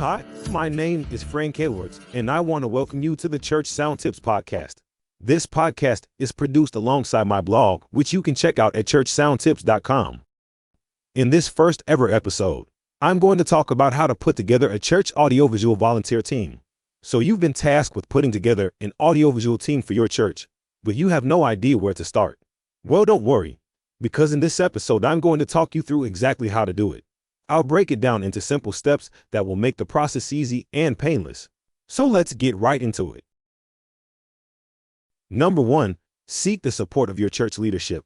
Hi, my name is Frank Edwards, and I want to welcome you to the Church Sound Tips podcast. This podcast is produced alongside my blog, which you can check out at churchsoundtips.com. In this first ever episode, I'm going to talk about how to put together a church audiovisual volunteer team. So you've been tasked with putting together an audiovisual team for your church, but you have no idea where to start. Well, don't worry, because in this episode, I'm going to talk you through exactly how to do it. I'll break it down into simple steps that will make the process easy and painless. So let's get right into it. Number 1, seek the support of your church leadership.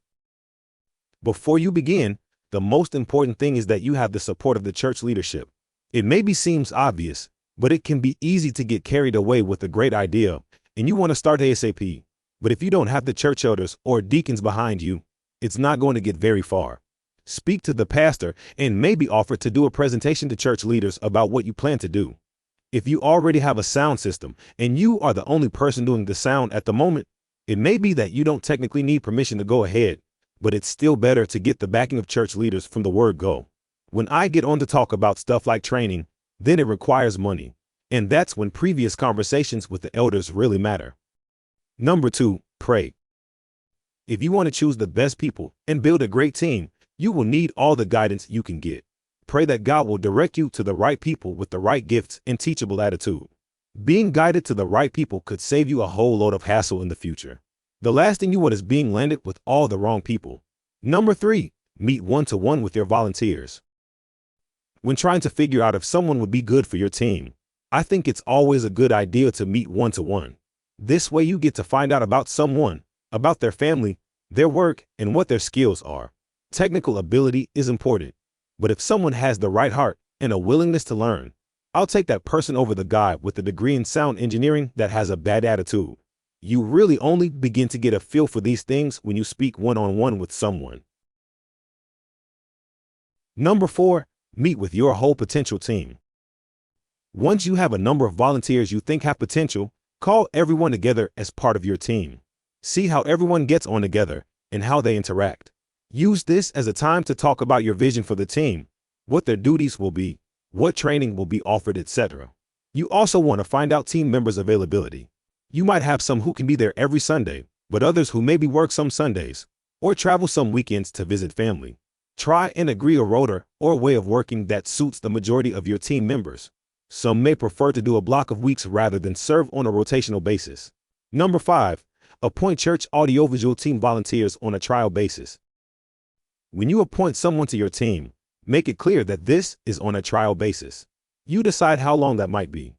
Before you begin, the most important thing is that you have the support of the church leadership. It maybe seems obvious, but it can be easy to get carried away with a great idea, and you want to start ASAP. But if you don't have the church elders or deacons behind you, it's not going to get very far. Speak to the pastor and maybe offer to do a presentation to church leaders about what you plan to do. If you already have a sound system and you are the only person doing the sound at the moment, it may be that you don't technically need permission to go ahead, but it's still better to get the backing of church leaders from the word go. When I get on to talk about stuff like training, then it requires money. And that's when previous conversations with the elders really matter. Number 2, pray. If you want to choose the best people and build a great team, you will need all the guidance you can get. Pray that God will direct you to the right people with the right gifts and teachable attitude. Being guided to the right people could save you a whole load of hassle in the future. The last thing you want is being landed with all the wrong people. Number 3, meet one-to-one with your volunteers. When trying to figure out if someone would be good for your team, I think it's always a good idea to meet one-to-one. This way you get to find out about someone, about their family, their work, and what their skills are. Technical ability is important, but if someone has the right heart and a willingness to learn, I'll take that person over the guy with a degree in sound engineering that has a bad attitude. You really only begin to get a feel for these things when you speak one-on-one with someone. Number 4, meet with your whole potential team. Once you have a number of volunteers you think have potential, call everyone together as part of your team. See how everyone gets on together and how they interact. Use this as a time to talk about your vision for the team, what their duties will be, what training will be offered, etc. You also want to find out team members' availability. You might have some who can be there every Sunday, but others who maybe work some Sundays or travel some weekends to visit family. Try and agree a rota or way of working that suits the majority of your team members. Some may prefer to do a block of weeks rather than serve on a rotational basis. Number 5, appoint church audiovisual team volunteers on a trial basis. When you appoint someone to your team, make it clear that this is on a trial basis. You decide how long that might be.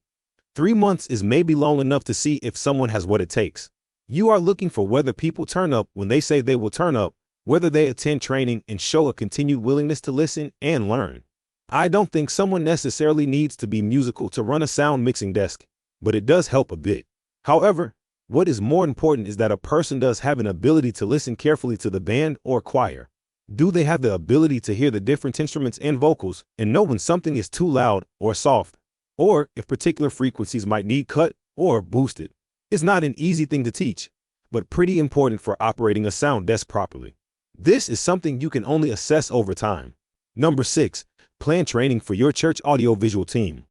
3 months is maybe long enough to see if someone has what it takes. You are looking for whether people turn up when they say they will turn up, whether they attend training and show a continued willingness to listen and learn. I don't think someone necessarily needs to be musical to run a sound mixing desk, but it does help a bit. However, what is more important is that a person does have an ability to listen carefully to the band or choir. Do they have the ability to hear the different instruments and vocals and know when something is too loud or soft, or if particular frequencies might need cut or boosted? It's not an easy thing to teach, but pretty important for operating a sound desk properly. This is something you can only assess over time. Number 6, plan training for your church audiovisual team.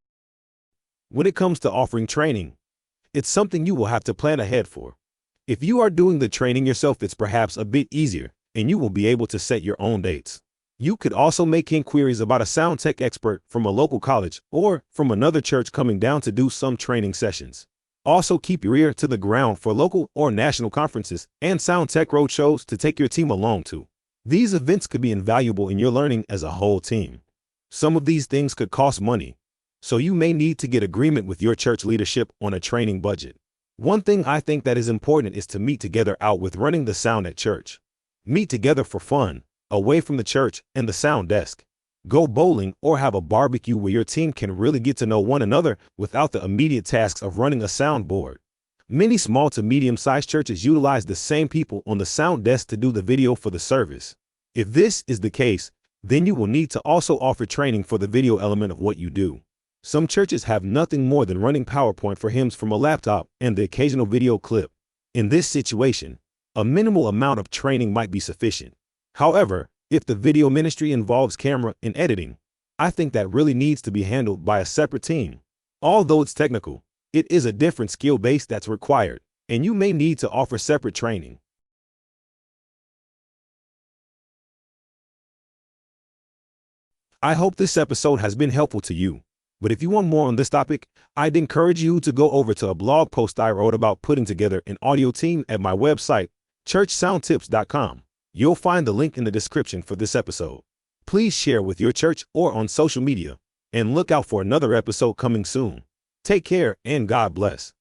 When it comes to offering training, it's something you will have to plan ahead for. If you are doing the training yourself, it's perhaps a bit easier, and you will be able to set your own dates. You could also make inquiries about a sound tech expert from a local college or from another church coming down to do some training sessions. Also, keep your ear to the ground for local or national conferences and sound tech roadshows to take your team along to. These events could be invaluable in your learning as a whole team. Some of these things could cost money, so you may need to get agreement with your church leadership on a training budget. One thing I think that is important is to meet together out with running the sound at church. Meet together for fun, away from the church and the sound desk. Go bowling or have a barbecue where your team can really get to know one another without the immediate tasks of running a sound board. Many small to medium-sized churches utilize the same people on the sound desk to do the video for the service. If this is the case, then you will need to also offer training for the video element of what you do. Some churches have nothing more than running PowerPoint for hymns from a laptop and the occasional video clip. In this situation, a minimal amount of training might be sufficient. However, if the video ministry involves camera and editing, I think that really needs to be handled by a separate team. Although it's technical, it is a different skill base that's required, and you may need to offer separate training. I hope this episode has been helpful to you. But if you want more on this topic, I'd encourage you to go over to a blog post I wrote about putting together an audio team at my website, churchsoundtips.com. You'll find the link in the description for this episode. Please share with your church or on social media, and look out for another episode coming soon. Take care and God bless.